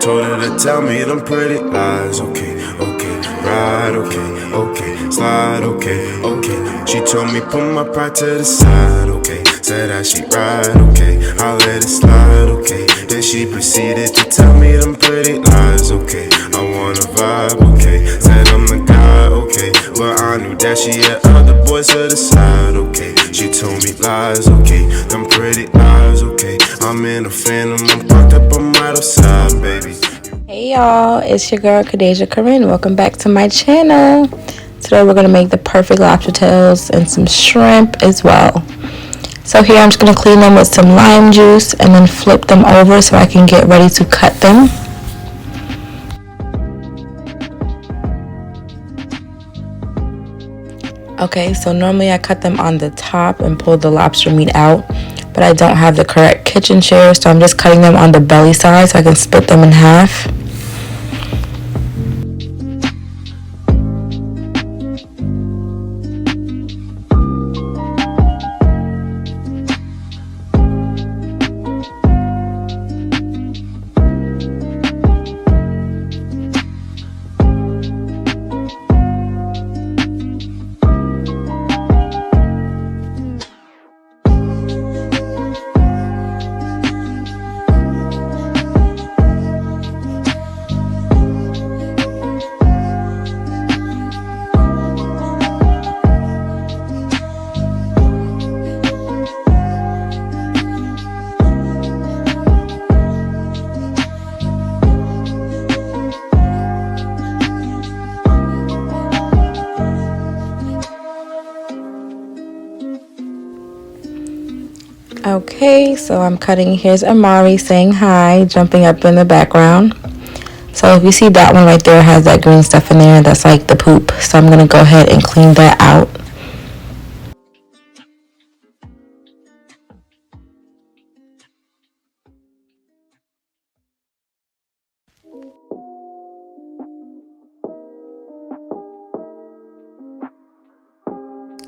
Told her to tell me them pretty lies. Okay, okay, ride, okay, okay, slide, okay, okay. She told me put my pride to the side, okay. Said that she ride, okay, I'll let it slide, okay. Then she proceeded to tell me them pretty lies, okay. I wanna vibe, okay. Said I'm the guy, okay. But I knew that she had other boys to the side, okay. She told me lies, okay. Them pretty lies, okay. I'm in a phantom, I'm parked up, I'm right outside, baby. Hey y'all, it's your girl Kadeja Corinne. Welcome back to my channel. Today we're gonna make the perfect lobster tails and some shrimp as well. So here I'm just gonna clean them with some lime juice and then flip them over so I can get ready to cut them. Okay, so normally I cut them on the top and pull the lobster meat out, but I don't have the correct kitchen shears, so I'm just cutting them on the belly side so I can split them in half. Okay, so I'm cutting. Here's Amari saying hi, jumping up in the background. So if you see that one right there has that green stuff in there, that's like the poop. So I'm gonna go ahead and clean that out.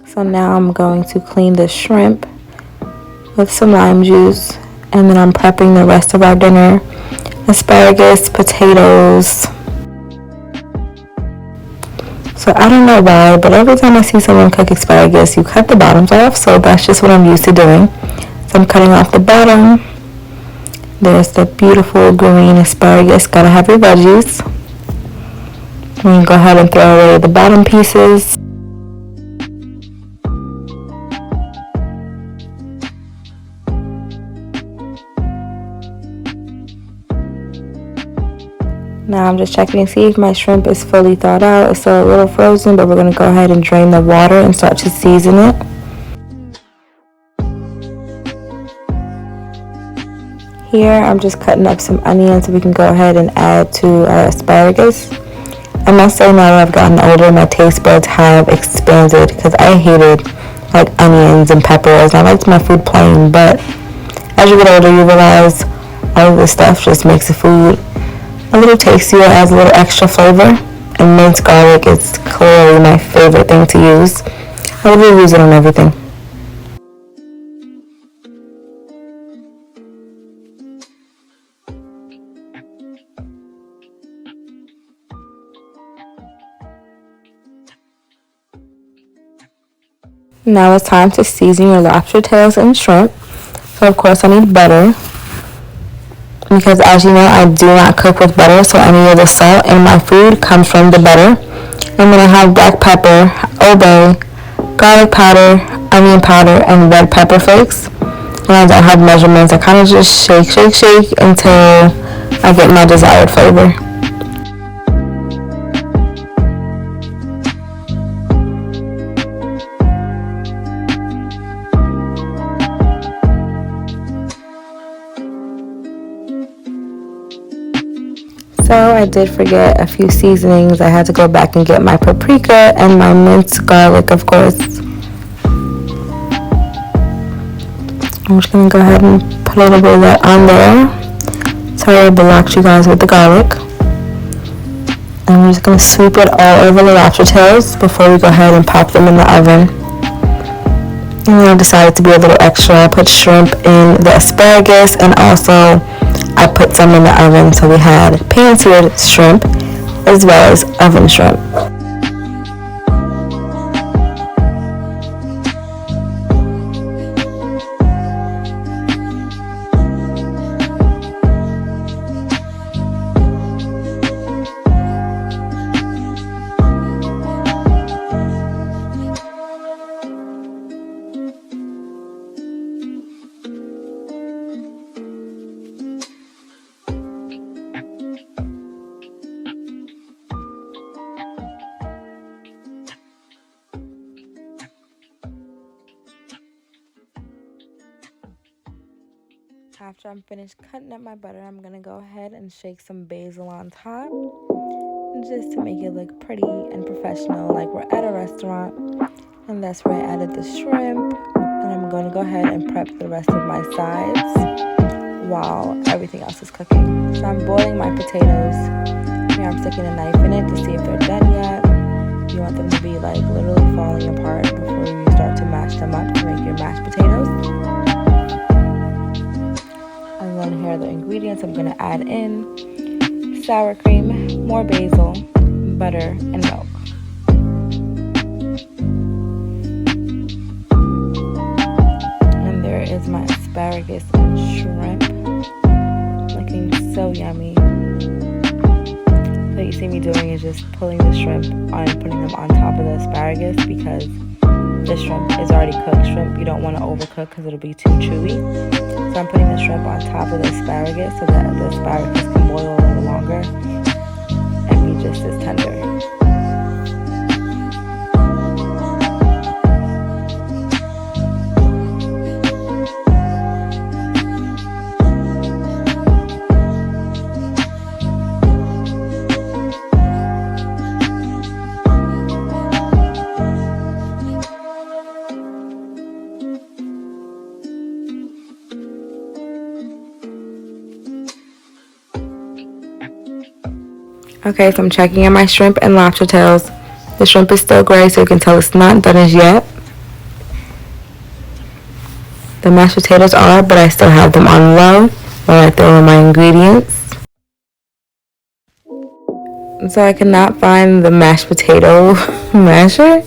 So now I'm going to clean the shrimp with some lime juice, and then I'm prepping the rest of our dinner: asparagus, potatoes. So I don't know why, but every time I see someone cook asparagus, you cut the bottoms off, so that's just what I'm used to doing. So I'm cutting off the bottom. There's the beautiful green asparagus. Gotta have your veggies. I'm gonna go ahead and throw away the bottom pieces. Now I'm just checking to see if my shrimp is fully thawed out. It's still a little frozen, but we're going to go ahead and drain the water and start to season it. Here I'm just cutting up some onions so we can go ahead and add to our asparagus. I must say, now that I've gotten older, my taste buds have expanded because I hated like onions and peppers. I liked my food plain, but as you get older you realize all of this stuff just makes the food a little tastier, adds a little extra flavor. And minced garlic is clearly my favorite thing to use. I would use it on everything. Now it's time to season your lobster tails and shrimp. So of course I need butter, because as you know, I do not cook with butter, so any of the salt in my food comes from the butter. I'm going to have black pepper, Old Bay, garlic powder, onion powder, and red pepper flakes. And I don't have measurements. I kind of just shake until I get my desired flavor. So I did forget a few seasonings. I had to go back and get my paprika and my minced garlic, of course. I'm just going to go ahead and put a little bit of that on there. Sorry I blocked you guys with the garlic. And we're just going to sweep it all over the lobster tails before we go ahead and pop them in the oven. And then I decided to be a little extra. I put shrimp in the asparagus, and also I I put some in the oven. So we had pan-seared shrimp as well as oven shrimp. After I'm finished cutting up my butter, I'm gonna go ahead and shake some basil on top just to make it look pretty and professional like we're at a restaurant. And that's where I added the shrimp. And I'm going to go ahead and prep the rest of my sides while everything else is cooking. So I'm boiling my potatoes. Here I'm sticking a knife in it to see if they're done yet. You want them to be like literally falling apart before you start to mash them up to make your mashed potatoes. And then here are the ingredients I'm going to add in: sour cream, more basil, butter, and milk. And there is my asparagus and shrimp, looking so yummy. What you see me doing is just pulling the shrimp and putting them on top of the asparagus because the shrimp is already cooked. Shrimp you don't want to overcook because it'll be too chewy. So I'm putting the shrimp on top of the asparagus so that the asparagus can boil a little longer and be just as tender. Okay, so I'm checking on my shrimp and lobster tails. The shrimp is still gray, so you can tell it's not done as yet. The mashed potatoes are, but I still have them on low while I throw in my ingredients. So I cannot find the mashed potato masher,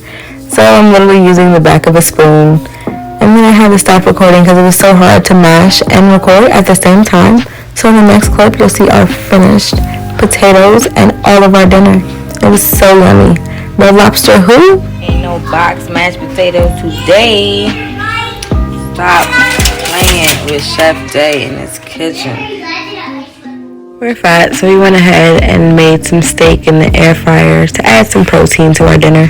so I'm literally using the back of a spoon. And then I had to stop recording because it was so hard to mash and record at the same time. So in the next clip, you'll see our finished potatoes and all of our dinner. It was so yummy. Red Lobster who? Ain't no box mashed potatoes today. Stop playing with Chef Day in his kitchen. We're fat, so we went ahead and made some steak in the air fryer to add some protein to our dinner.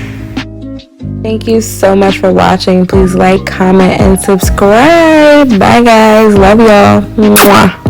Thank you so much for watching. Please like, comment, and subscribe. Bye guys. Love y'all. Mwah.